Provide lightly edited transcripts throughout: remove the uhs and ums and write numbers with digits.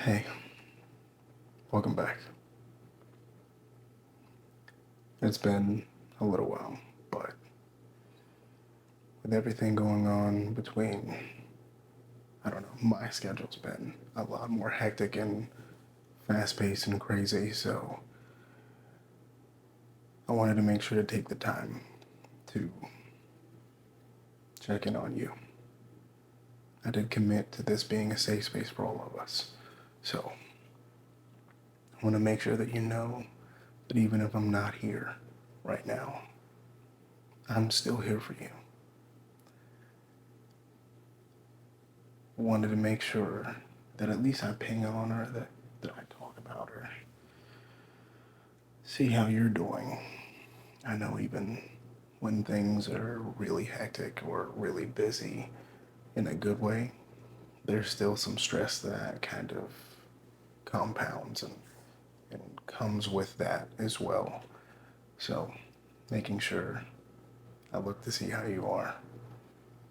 Hey, welcome back. It's been a little while, but with everything going on between, I don't know, my schedule's been a lot more hectic and fast paced and crazy, so I wanted to make sure to take the time to check in on you. I did commit to this being a safe space for all of us, so I want to make sure that you know that even if I'm not here right now, I'm still here for you. Wanted to make sure that at least I ping on her, that I talk about her, see how you're doing. I know even when things are really hectic or really busy in a good way, there's still some stress that kind of compounds and comes with that as well. So making sure I look to see how you are,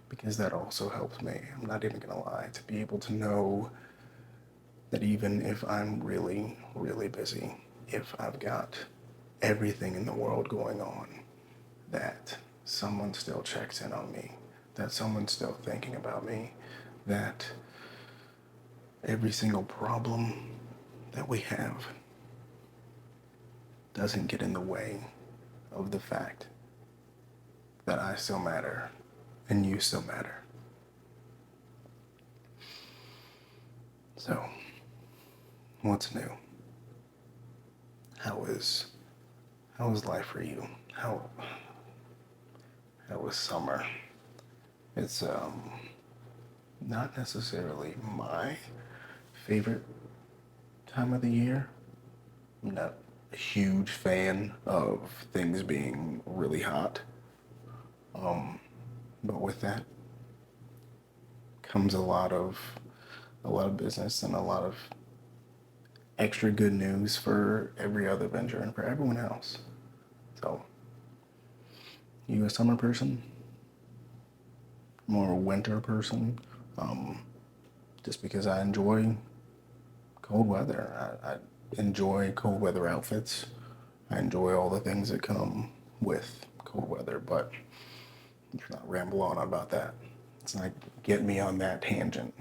because that also helps me. I'm not even gonna lie, to be able to know that even if I'm really, really busy, if I've got everything in the world going on, that someone still checks in on me, that someone's still thinking about me, that every single problem that we have doesn't get in the way of the fact that I still matter and you still matter. So, what's new? How is how is life for you? How was summer? It's not necessarily my favorite time of the year. I'm not a huge fan of things being really hot. But with that comes a lot of business and a lot of extra good news for every other venture and for everyone else. So, you a summer person? More a winter person? Um, just because I enjoy cold weather. I enjoy cold weather outfits. I enjoy all the things that come with cold weather, but let's not ramble on about that. It's not get me on that tangent.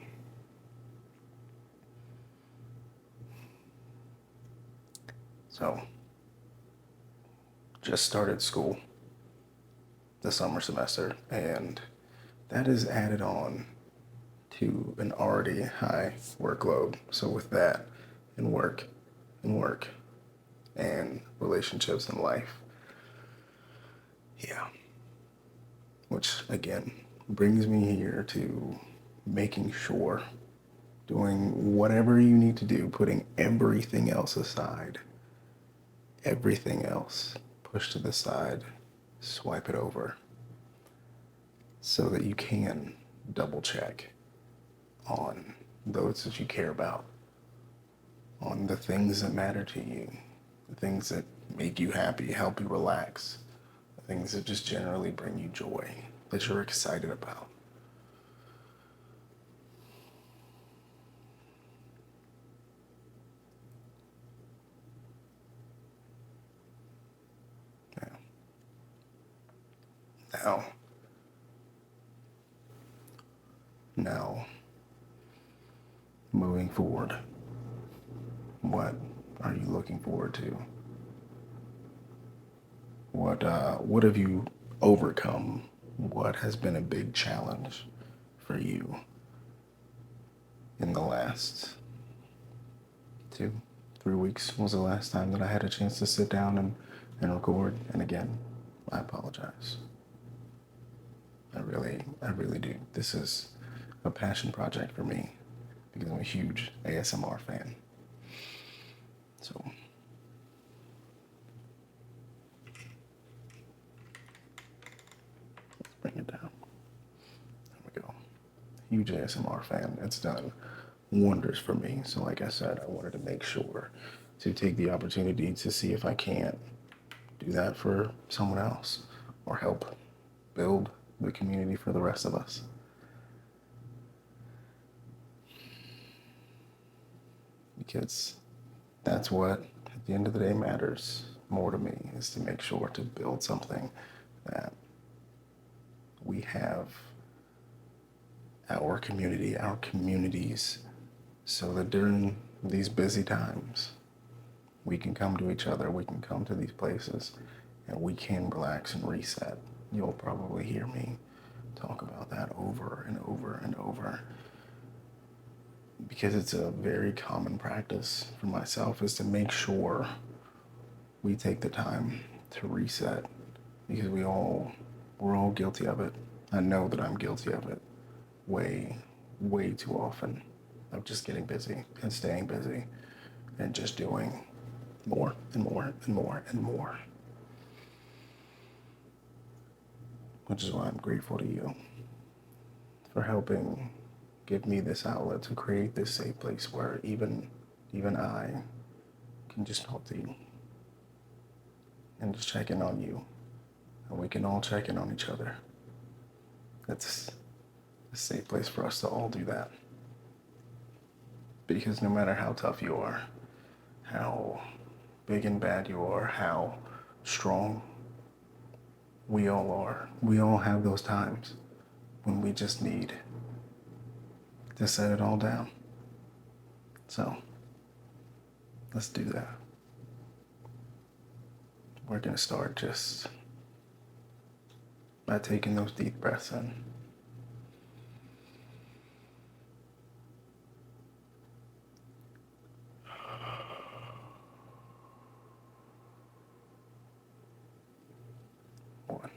So, just started school the summer semester, and that is added on to an already high workload. So, with that, and work, and relationships in life, yeah, which again brings me here to making sure, doing whatever you need to do, putting everything else aside, everything else pushed to the side, swipe it over so that you can double check on those that you care about, on the things that matter to you, the things that make you happy, help you relax, the things that just generally bring you joy, that you're excited about. Yeah. Now, now, moving forward, what are you looking forward to? What have you overcome? What has been a big challenge for you in the last 2, 3 weeks? Was the last time that I had a chance to sit down and record. And again, I apologize. I really do. This is a passion project for me because I'm a huge ASMR fan. So let's bring it down. There we go. Huge ASMR fan. It's done wonders for me. So like I said, I wanted to make sure to take the opportunity to see if I can't do that for someone else or help build the community for the rest of us. because that's what, at the end of the day, matters more to me, is to make sure to build something that we have our community, our communities, so that during these busy times, we can come to each other, we can come to these places, and we can relax and reset. You'll probably hear me talk about that over and over and over, because it's a very common practice for myself, is to make sure we take the time to reset, because we're all guilty of it. I know that I'm guilty of it way too often, of just getting busy and staying busy and just doing more and more and more and more. Which is why I'm grateful to you for helping give me this outlet to create this safe place where even I can just talk to you and just check in on you, and we can all check in on each other. It's a safe place for us to all do that. Because no matter how tough you are, how big and bad you are, how strong we all are, we all have those times when we just need to set it all down. So let's do that. We're going to start just by taking those deep breaths in. One.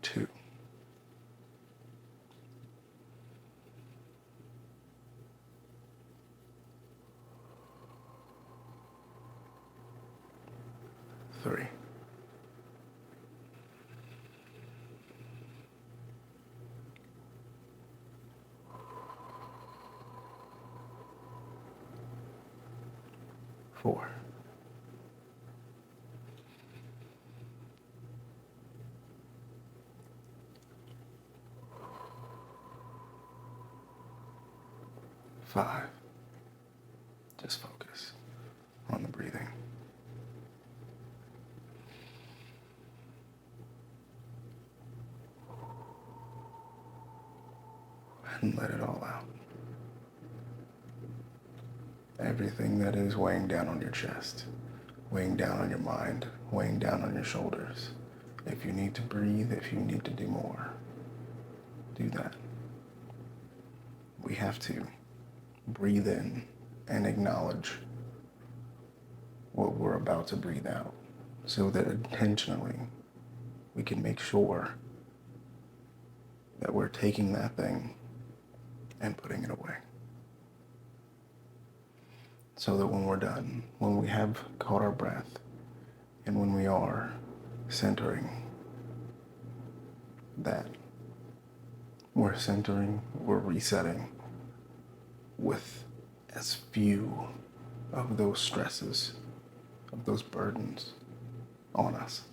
2. 3. 4. 5. Just focus on the breathing. And let it all out. Everything that is weighing down on your chest, weighing down on your mind, weighing down on your shoulders. If you need to breathe, if you need to do more, do that. We have to breathe in and acknowledge what we're about to breathe out, so that intentionally we can make sure that we're taking that thing and putting it away. So that when we're done, when we have caught our breath, and when we are centering, that we're centering, we're resetting with as few of those stresses, of those burdens on us.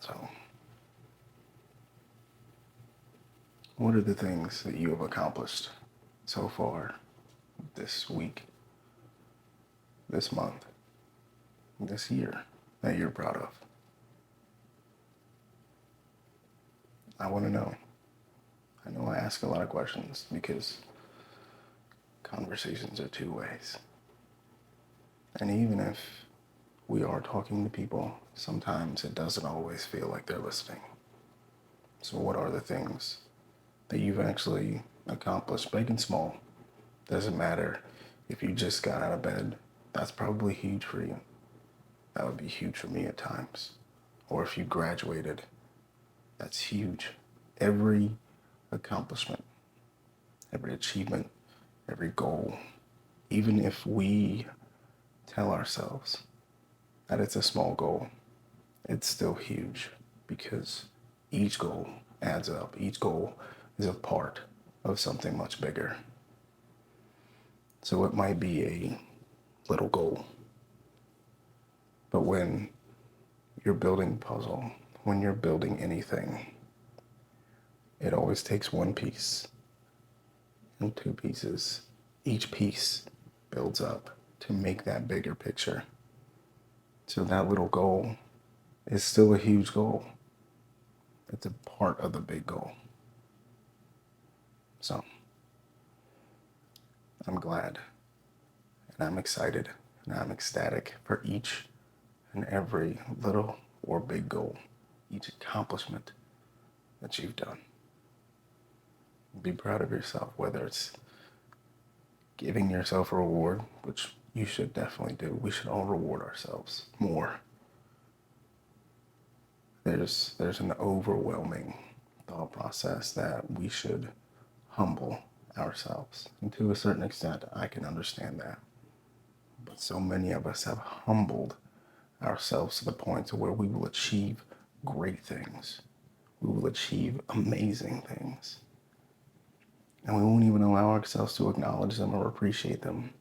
So, what are the things that you have accomplished so far this week, this month, this year that you're proud of? I want to know. I know I ask a lot of questions because conversations are two ways. And even if we are talking to people, sometimes it doesn't always feel like they're listening. So what are the things that you've actually accomplished, big and small? Doesn't matter if you just got out of bed. That's probably huge for you. That would be huge for me at times. Or if you graduated, that's huge. Every accomplishment, every achievement, every goal, even if we tell ourselves that it's a small goal, it's still huge because each goal adds up. Each goal is a part of something much bigger. So it might be a little goal, but when you're building a puzzle, when you're building anything, it always takes one piece and two pieces. Each piece builds up to make that bigger picture. So that little goal is still a huge goal. It's a part of the big goal. So I'm glad and I'm excited and I'm ecstatic for each and every little or big goal, each accomplishment that you've done. Be proud of yourself, whether it's giving yourself a reward, which you should definitely do. We should all reward ourselves more. There's an overwhelming thought process that we should humble ourselves. And to a certain extent, I can understand that. But so many of us have humbled ourselves to the point to where we will achieve great things. We will achieve amazing things. And we won't even allow ourselves to acknowledge them or appreciate them.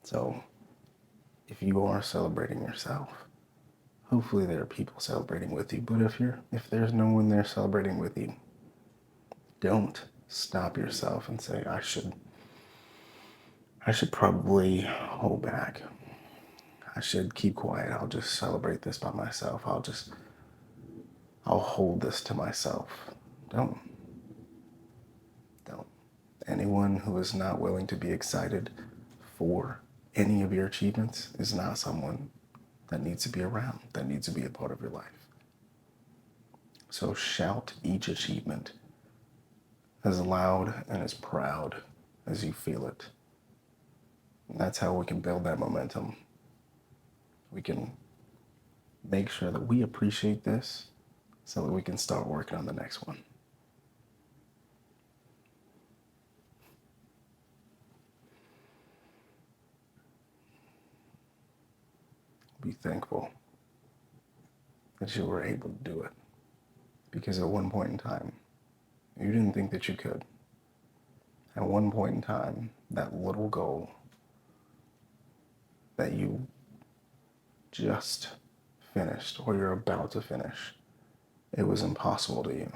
So, if you are celebrating yourself, hopefully there are people celebrating with you. But if there's no one there celebrating with you, don't stop yourself and say, I should probably hold back. I should keep quiet. I'll just celebrate this by myself. I'll hold this to myself. Don't. Don't. Anyone who is not willing to be excited for any of your achievements is not someone that needs to be around, that needs to be a part of your life. So shout each achievement as loud and as proud as you feel it. And that's how we can build that momentum. We can make sure that we appreciate this so that we can start working on the next one. Be thankful that you were able to do it. Because at one point in time, you didn't think that you could. At one point in time, that little goal that you just finished or you're about to finish, it was impossible to you.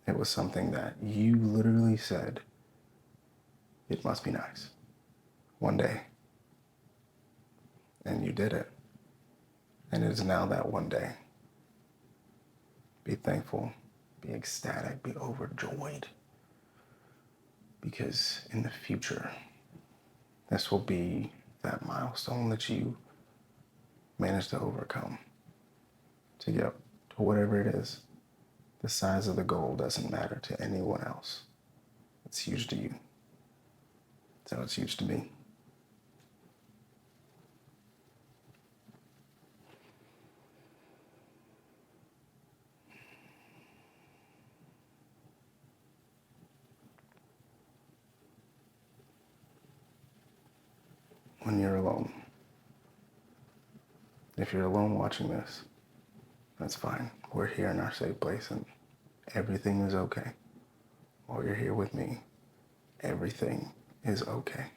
It was something that you literally said, it must be nice one day. And you did it. And it is now that one day. Be thankful, be ecstatic, be overjoyed. Because in the future, this will be that milestone that you managed to overcome to get to whatever it is. The size of the goal doesn't matter to anyone else. It's huge to you. So it's huge to me. When you're alone, if you're alone watching this, that's fine. We're here in our safe place and everything is okay. While you're here with me, everything is okay.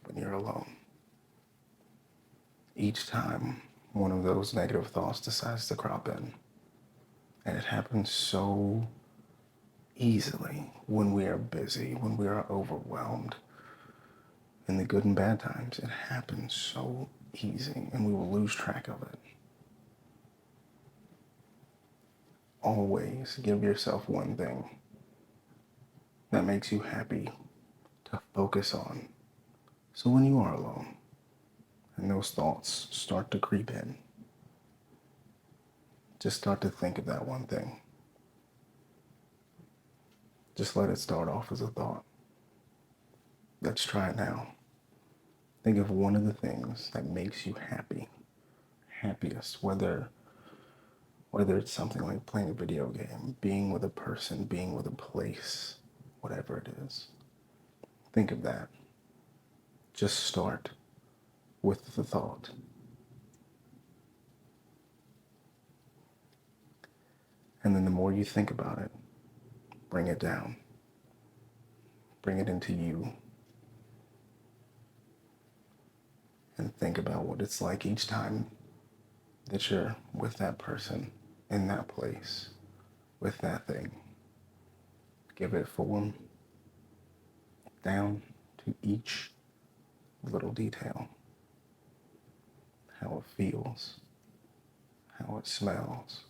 When you're alone, each time one of those negative thoughts decides to crop in, and it happens so easily when we are busy, when we are overwhelmed, in the good and bad times, it happens so easy and we will lose track of it. Always give yourself one thing that makes you happy to focus on. So when you are alone and those thoughts start to creep in, just start to think of that one thing. Just let it start off as a thought. Let's try it now. Think of one of the things that makes you happy, happiest, whether it's something like playing a video game, being with a person, being with a place, whatever it is. Think of that. Just start with the thought. And then the more you think about it, bring it down. Bring it into you. And think about what it's like each time that you're with that person, in that place, with that thing. Give it form down to each little detail. How it feels, how it smells,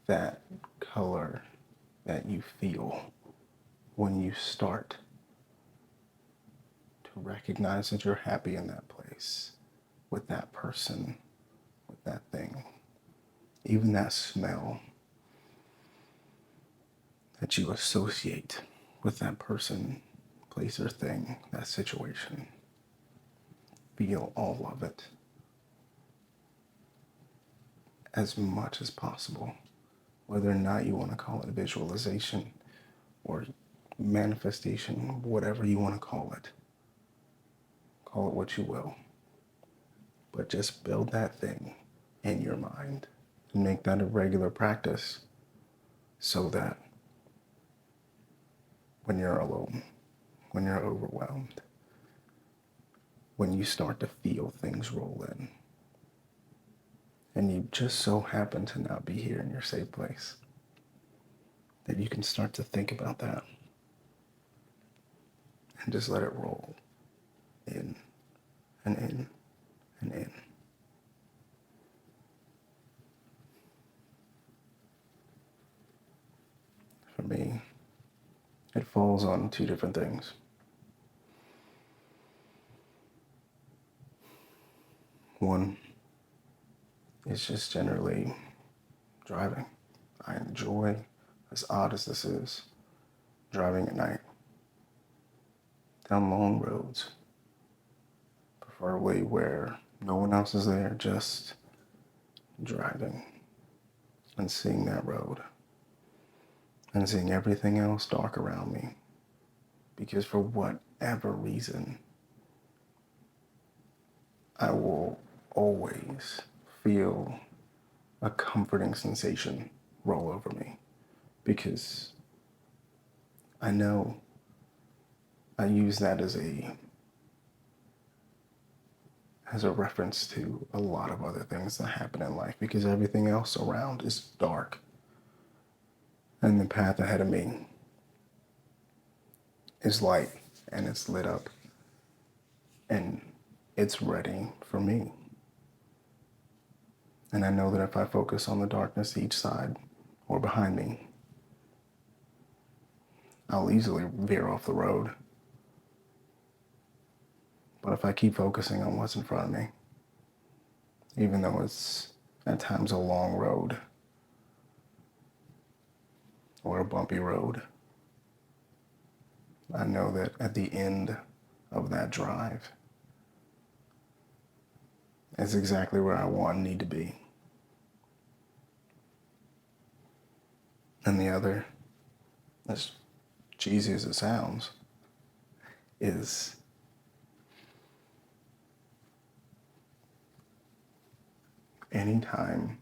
that color that you feel when you start to recognize that you're happy in that place, with that person, with that thing. Even that smell that you associate with that person, place, or thing, that situation. Feel all of it as much as possible, whether or not you want to call it visualization or manifestation, whatever you want to call it. Call it what you will. But just build that thing in your mind and make that a regular practice so that when you're alone, when you're overwhelmed, when you start to feel things roll in, and you just so happen to not be here in your safe place, that you can start to think about that and just let it roll in and in and in. For me, it falls on two different things. One is just generally driving. I enjoy, as odd as this is, driving at night down long roads, preferably where no one else is there, just driving and seeing that road and seeing everything else dark around me. Because for whatever reason, I will always feel a comforting sensation roll over me, because I know I use that as a reference to a lot of other things that happen in life, because everything else around is dark. And the path ahead of me is light, and it's lit up, and it's ready for me. And I know that if I focus on the darkness each side or behind me, I'll easily veer off the road. But if I keep focusing on what's in front of me, even though it's at times a long road or a bumpy road, I know that at the end of that drive is exactly where I want and need to be. And the other, as cheesy as it sounds, is anytime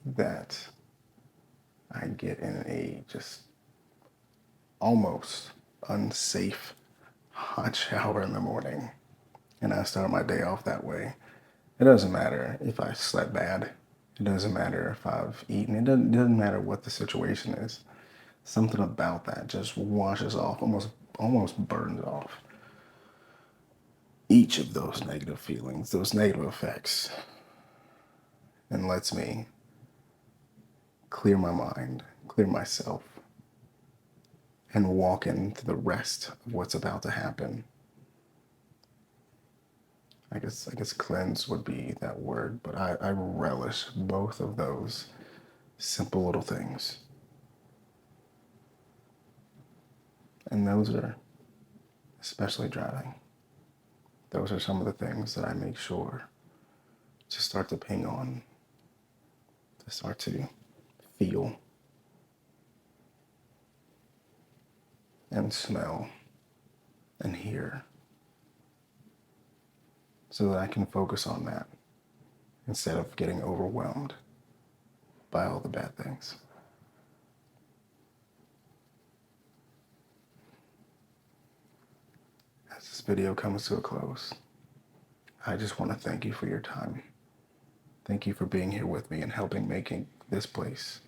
that I get in a just almost unsafe hot shower in the morning and I start my day off that way, it doesn't matter if I slept bad. It doesn't matter if I've eaten. It doesn't matter what the situation is. Something about that just washes off, almost burns off each of those negative feelings, those negative effects, and lets me clear my mind, clear myself, and walk into the rest of what's about to happen. I guess cleanse would be that word, but I relish both of those simple little things. And those are, especially driving, those are some of the things that I make sure to start to ping on, to start to feel and smell and hear so that I can focus on that instead of getting overwhelmed by all the bad things. As this video comes to a close, I just want to thank you for your time. Thank you for being here with me and helping making this place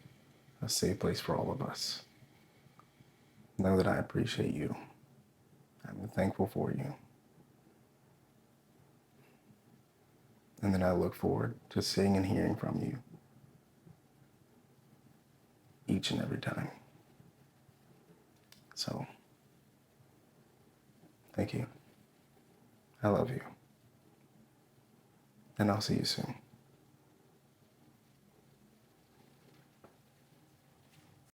a safe place for all of us. Know that I appreciate you. I'm thankful for you. And then I look forward to seeing and hearing from you each and every time. So, thank you. I love you. And I'll see you soon.